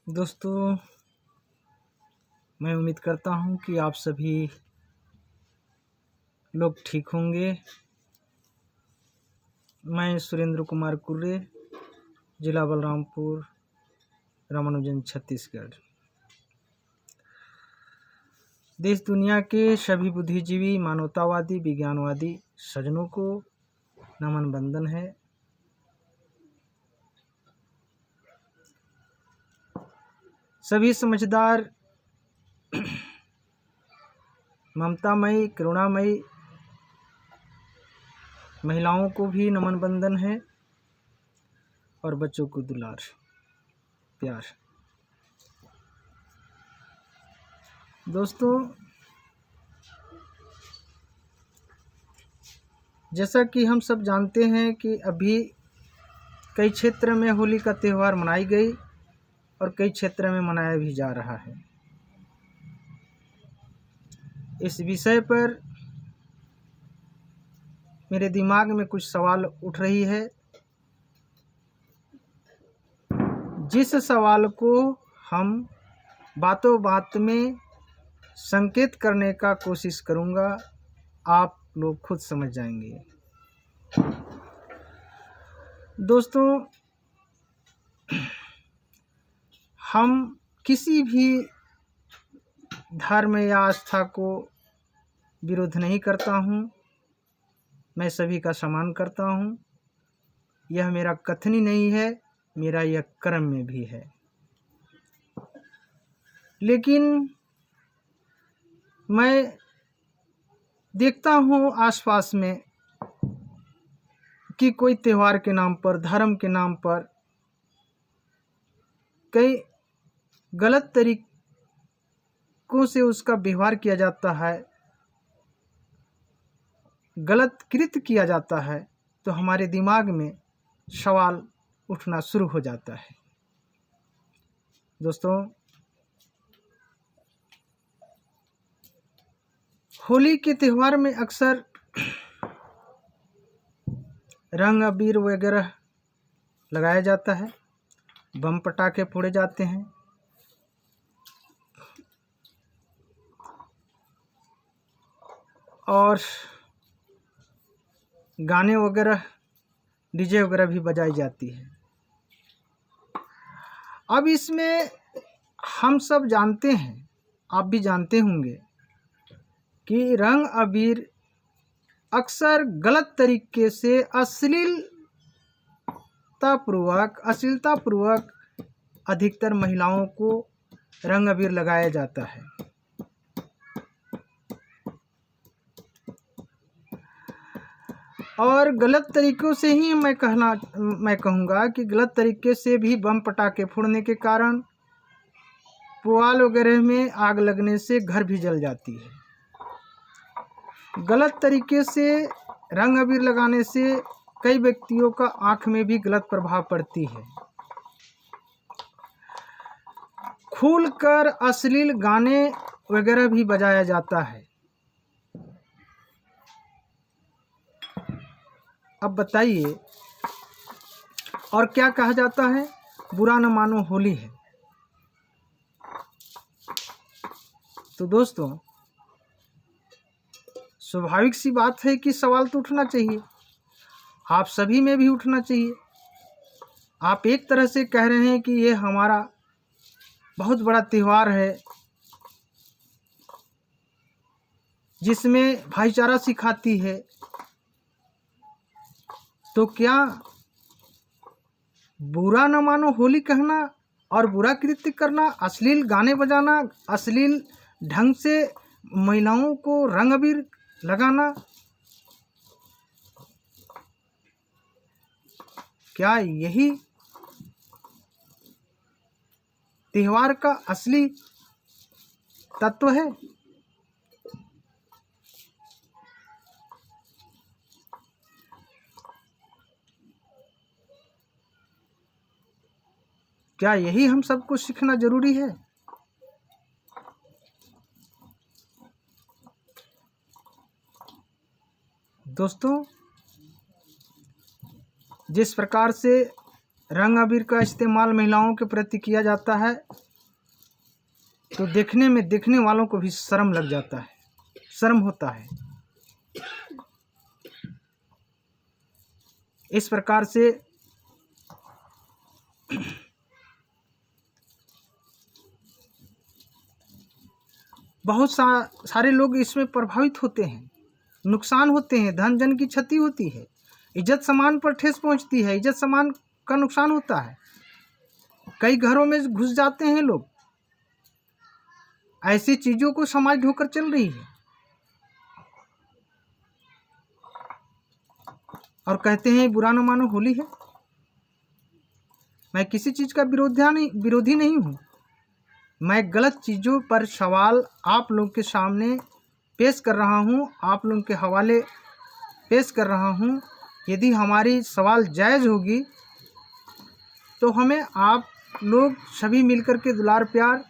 दोस्तों, मैं उम्मीद करता हूँ कि आप सभी लोग ठीक होंगे। मैं सुरेंद्र कुमार कुर्रे, जिला बलरामपुर, रामानुजन, छत्तीसगढ़। देश दुनिया के सभी बुद्धिजीवी, मानवतावादी, विज्ञानवादी सज्जनों को नमन बंदन है। सभी समझदार, ममतामयी, करुणामयी महिलाओं को भी नमन बंदन है और बच्चों को दुलार, प्यार। दोस्तों, जैसा कि हम सब जानते हैं कि अभी कई क्षेत्र में होली का त्यौहार मनाई गई और कई क्षेत्र में मनाया भी जा रहा है। इस विषय पर मेरे दिमाग में कुछ सवाल उठ रही है, जिस सवाल को हम बातों बात में संकेत करने का कोशिश करूंगा, आप लोग खुद समझ जाएंगे। दोस्तों, हम किसी भी धर्म या आस्था को विरोध नहीं करता हूं, मैं सभी का सम्मान करता हूं। यह मेरा कथनी नहीं है, मेरा यह कर्म में भी है। लेकिन मैं देखता हूं आसपास में कि कोई त्यौहार के नाम पर, धर्म के नाम पर कई गलत तरीकों से उसका व्यवहार किया जाता है, गलत कृत्य किया जाता है, तो हमारे दिमाग में सवाल उठना शुरू हो जाता है। दोस्तों, होली के त्यौहार में अक्सर रंग अबीर वगैरह लगाया जाता है, बम पटाखे फोड़े जाते हैं और गाने वगैरह, डीजे वगैरह भी बजाई जाती है। अब इसमें हम सब जानते हैं, आप भी जानते होंगे कि रंग अबीर अक्सर गलत तरीके से अश्लीलतापूर्वक अधिकतर महिलाओं को रंग अबीर लगाया जाता है। और गलत तरीक़ों से ही मैं कहूँगा कि गलत तरीके से भी बम पटाखे फोड़ने के कारण पुआल वगैरह में आग लगने से घर भी जल जाती है। गलत तरीके से रंग अबीर लगाने से कई व्यक्तियों का आँख में भी गलत प्रभाव पड़ती है। खुलकर अश्लील गाने वगैरह भी बजाया जाता है। अब बताइए, और क्या कहा जाता है? बुरा न मानो होली है। तो दोस्तों, स्वाभाविक सी बात है कि सवाल तो उठना चाहिए, आप सभी में भी उठना चाहिए। आप एक तरह से कह रहे हैं कि ये हमारा बहुत बड़ा त्यौहार है, जिसमें भाईचारा सिखाती है, तो क्या बुरा न मानो होली कहना और बुरा कृत्य करना, अश्लील गाने बजाना, अश्लील ढंग से महिलाओं को रंग अबीर लगाना, क्या यही त्यौहार का असली तत्व है? क्या यही हम सबको सीखना जरूरी है? दोस्तों, जिस प्रकार से रंग अबीर का इस्तेमाल महिलाओं के प्रति किया जाता है तो देखने वालों को भी शर्म लग जाता है, शर्म होता है। इस प्रकार से बहुत सारे लोग इसमें प्रभावित होते हैं, नुकसान होते हैं, धन जन की क्षति होती है, इज्जत सम्मान पर ठेस पहुंचती है, इज्जत सम्मान का नुकसान होता है। कई घरों में घुस जाते हैं लोग, ऐसी चीजों को समाज ढोकर चल रही है और कहते हैं बुरा न मानो होली है। मैं किसी चीज का विरोधी नहीं हूं। मैं गलत चीजों पर सवाल आप लोगों के सामने पेश कर रहा हूं, आप लोगों के हवाले पेश कर रहा हूं। यदि हमारी सवाल जायज़ होगी तो हमें आप लोग सभी मिलकर के दुलार प्यार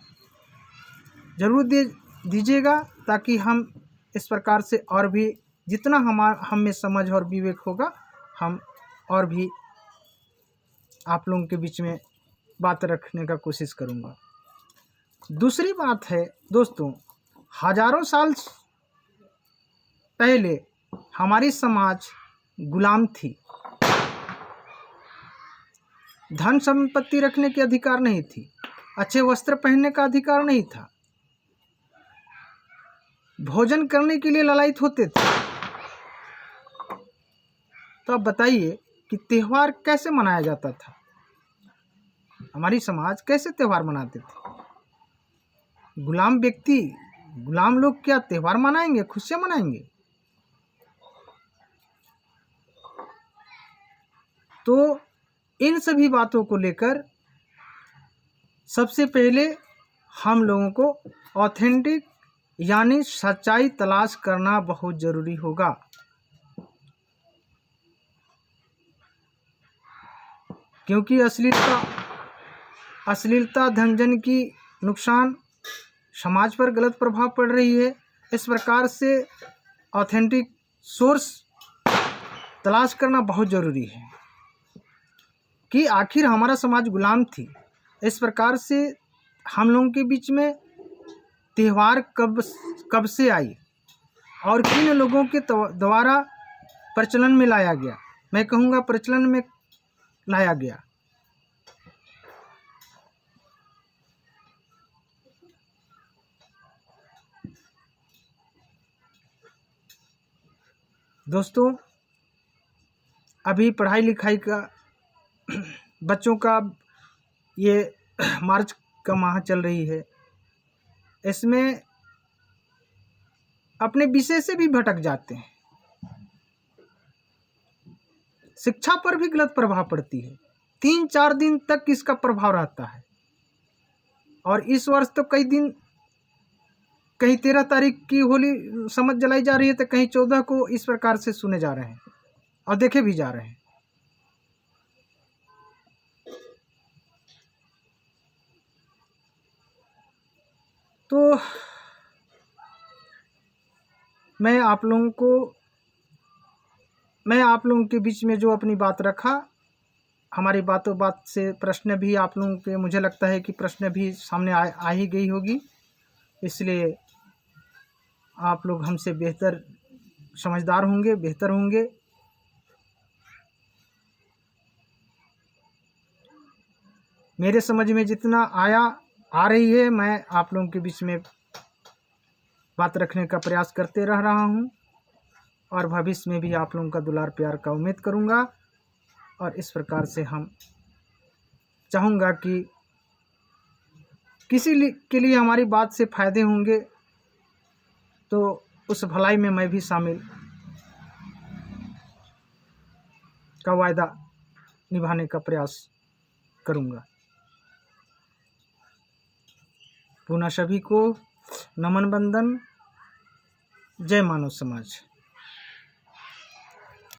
जरूर दीजिएगा, ताकि हम इस प्रकार से और भी जितना हम में समझ और विवेक होगा, हम और भी आप लोगों के बीच में बात रखने का कोशिश करूँगा। दूसरी बात है दोस्तों, हजारों साल पहले हमारी समाज गुलाम थी। धन संपत्ति रखने के अधिकार नहीं थी, अच्छे वस्त्र पहनने का अधिकार नहीं था, भोजन करने के लिए ललायित होते थे। तो अब बताइए कि त्यौहार कैसे मनाया जाता था, हमारी समाज कैसे त्यौहार मनाते थे। गुलाम लोग क्या त्यौहार मनाएंगे, खुशियां मनाएंगे? तो इन सभी बातों को लेकर सबसे पहले हम लोगों को ऑथेंटिक यानी सच्चाई तलाश करना बहुत जरूरी होगा। क्योंकि अश्लीलता धन जन की नुकसान, समाज पर गलत प्रभाव पड़ रही है। इस प्रकार से ऑथेंटिक सोर्स तलाश करना बहुत ज़रूरी है कि आखिर हमारा समाज गुलाम थी। इस प्रकार से हम लोगों के बीच में त्यौहार कब से आई और किन लोगों के द्वारा प्रचलन में लाया गया, मैं कहूँगा प्रचलन में लाया गया। दोस्तों, अभी पढ़ाई लिखाई का बच्चों का ये मार्च का माह चल रही है, इसमें अपने विषय से भी भटक जाते हैं, शिक्षा पर भी गलत प्रभाव पड़ती है। 3-4 दिन तक इसका प्रभाव रहता है और इस वर्ष तो कहीं 13 तारीख की होली समझ जलाई जा रही है तो कहीं 14 को इस प्रकार से सुने जा रहे हैं और देखे भी जा रहे हैं। तो मैं आप लोगों के बीच में जो अपनी बात रखा, हमारी बात से प्रश्न भी आप लोगों के, मुझे लगता है कि प्रश्न भी सामने आ ही गई होगी, इसलिए आप लोग हमसे बेहतर समझदार होंगे, बेहतर होंगे। मेरे समझ में जितना आ रही है, मैं आप लोगों के बीच में बात रखने का प्रयास करते रह रहा हूँ और भविष्य में भी आप लोगों का दुलार प्यार का उम्मीद करूँगा। और इस प्रकार से हम चाहूँगा कि किसी के लिए हमारी बात से फायदे होंगे तो उस भलाई में मैं भी शामिल का वायदा निभाने का प्रयास करूँगा। पुनः सभी को नमन बंदन। जय मानव समाज।